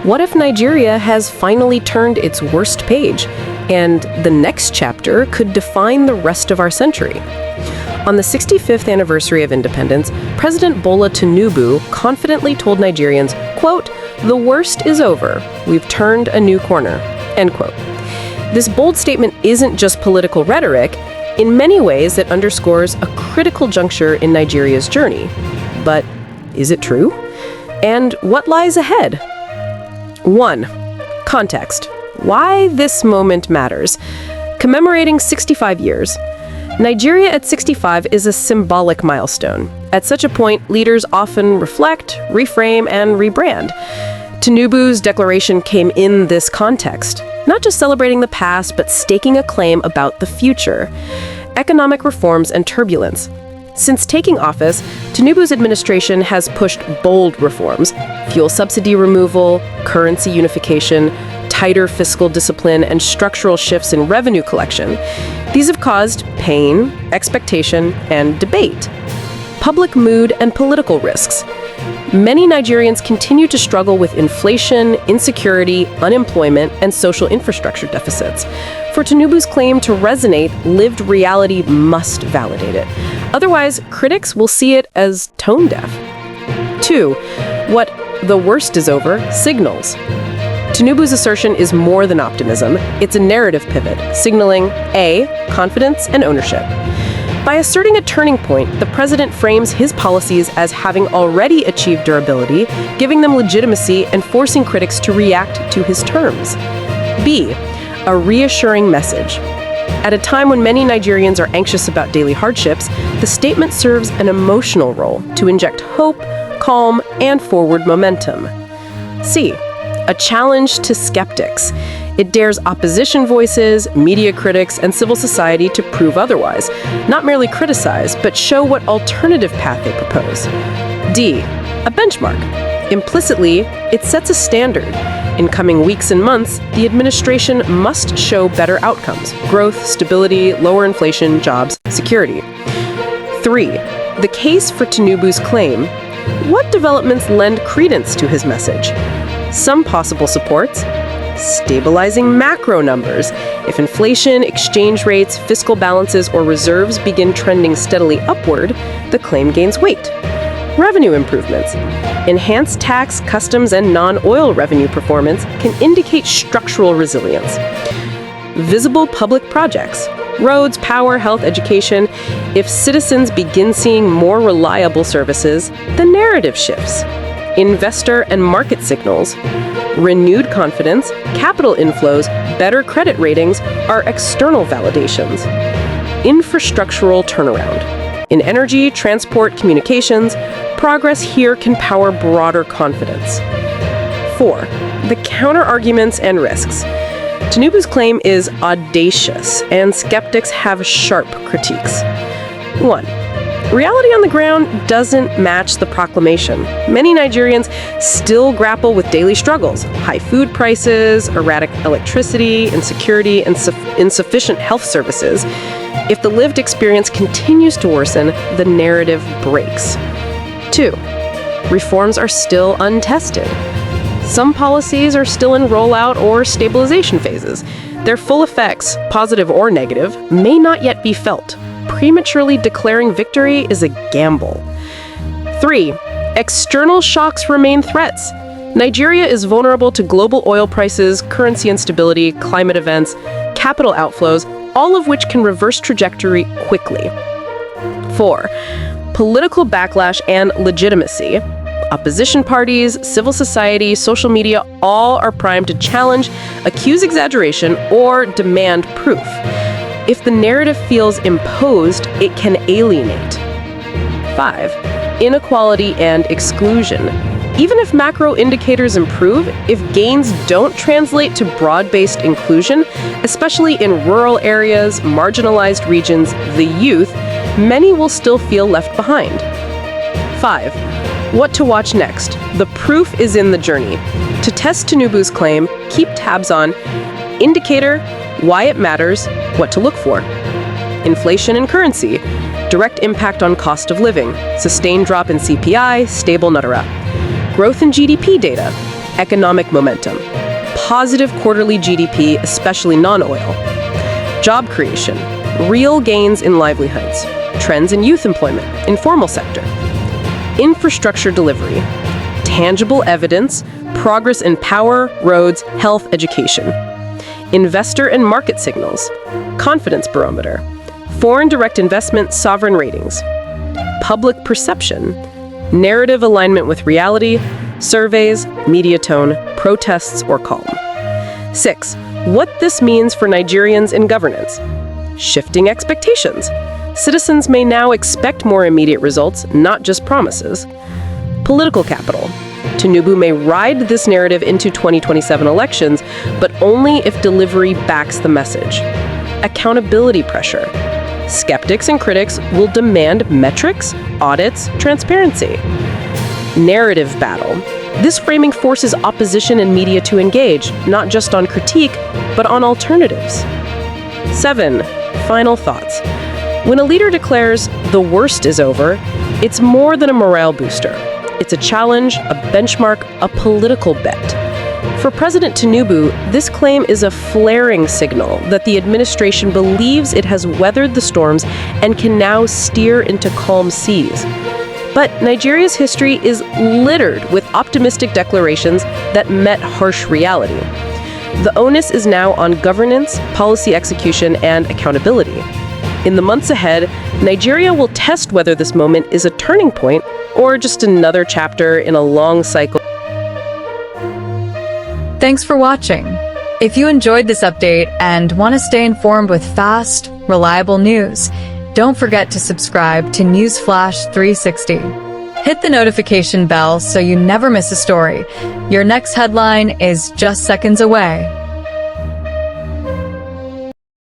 What if Nigeria has finally turned its worst page, and the next chapter could define the rest of our century? On the 65th anniversary of independence, President Bola Tinubu confidently told Nigerians, quote, "The worst is over. We've turned a new corner," end quote. This bold statement isn't just political rhetoric. In many ways, it underscores a critical juncture in Nigeria's journey. But is it true? And what lies ahead? 1. Context. Why this moment matters. Commemorating 65 years. Nigeria at 65 is a symbolic milestone. At such a point, leaders often reflect, reframe, and rebrand. Tinubu's declaration came in this context, not just celebrating the past, but staking a claim about the future. Economic reforms and turbulence. Since taking office, Tinubu's administration has pushed bold reforms: fuel subsidy removal, currency unification, tighter fiscal discipline, and structural shifts in revenue collection. These have caused pain, expectation, and debate. Public mood and political risks. Many Nigerians continue to struggle with inflation, insecurity, unemployment, and social infrastructure deficits. For Tinubu's claim to resonate, lived reality must validate it. Otherwise, critics will see it as tone deaf. 2. What "the worst is over" signals. Tinubu's assertion is more than optimism. It's a narrative pivot, signaling A, confidence and ownership. By asserting a turning point, the president frames his policies as having already achieved durability, giving them legitimacy and forcing critics to react to his terms. B, a reassuring message. At a time when many Nigerians are anxious about daily hardships, the statement serves an emotional role to inject hope, calm, and forward momentum. C, a challenge to skeptics. It dares opposition voices, media critics, and civil society to prove otherwise, not merely criticize, but show what alternative path they propose. D, a benchmark. Implicitly, it sets a standard. In coming weeks and months, the administration must show better outcomes: growth, stability, lower inflation, jobs, security. 3, the case for Tinubu's claim. What developments lend credence to his message? Some possible supports: stabilizing macro numbers. If inflation, exchange rates, fiscal balances, or reserves begin trending steadily upward, the claim gains weight. Revenue improvements. Enhanced tax, customs, and non-oil revenue performance can indicate structural resilience. Visible public projects. Roads, power, health, education. If citizens begin seeing more reliable services, the narrative shifts. Investor and market signals. Renewed confidence, capital inflows, better credit ratings are external validations. Infrastructural turnaround. In energy, transport, communications, progress here can power broader confidence. 4, the counter-arguments and risks. Tinubu's claim is audacious, and skeptics have sharp critiques. 1, reality on the ground doesn't match the proclamation. Many Nigerians still grapple with daily struggles: high food prices, erratic electricity, insecurity, and insufficient health services. If the lived experience continues to worsen, the narrative breaks. 2, reforms are still untested. Some policies are still in rollout or stabilization phases. Their full effects, positive or negative, may not yet be felt. Prematurely declaring victory is a gamble. 3, external shocks remain threats. Nigeria is vulnerable to global oil prices, currency instability, climate events, capital outflows, all of which can reverse trajectory quickly. 4, political backlash and legitimacy. Opposition parties, civil society, social media, all are primed to challenge, accuse exaggeration, or demand proof. If the narrative feels imposed, it can alienate. 5, inequality and exclusion. Even if macro indicators improve, if gains don't translate to broad-based inclusion, especially in rural areas, marginalized regions, the youth, many will still feel left behind. 5, what to watch next? The proof is in the journey. To test Tinubu's claim, keep tabs on indicator, why it matters, what to look for. Inflation and currency, direct impact on cost of living, sustained drop in CPI, stable Natara. Growth in GDP data, economic momentum. Positive quarterly GDP, especially non-oil. Job creation. Real gains in livelihoods. Trends in youth employment, informal sector. Infrastructure delivery. Tangible evidence, progress in power, roads, health, education. Investor and market signals. Confidence barometer. Foreign direct investment, sovereign ratings. Public perception. Narrative alignment with reality, surveys, media tone, protests, or calm. 6. What this means for Nigerians in governance. Shifting expectations. Citizens may now expect more immediate results, not just promises. Political capital. Tinubu may ride this narrative into 2027 elections, but only if delivery backs the message. Accountability pressure. Skeptics and critics will demand metrics, audits, transparency. Narrative battle. This framing forces opposition and media to engage, not just on critique, but on alternatives. 7. Final thoughts. When a leader declares the worst is over, it's more than a morale booster. It's a challenge, a benchmark, a political bet. For President Tinubu, this claim is a flaring signal that the administration believes it has weathered the storms and can now steer into calm seas. But Nigeria's history is littered with optimistic declarations that met harsh reality. The onus is now on governance, policy execution, and accountability. In the months ahead, Nigeria will test whether this moment is a turning point or just another chapter in a long cycle. Thanks for watching. If you enjoyed this update and want to stay informed with fast, reliable news, don't forget to subscribe to Newsflash 360. Hit the notification bell so you never miss a story. Your next headline is just seconds away.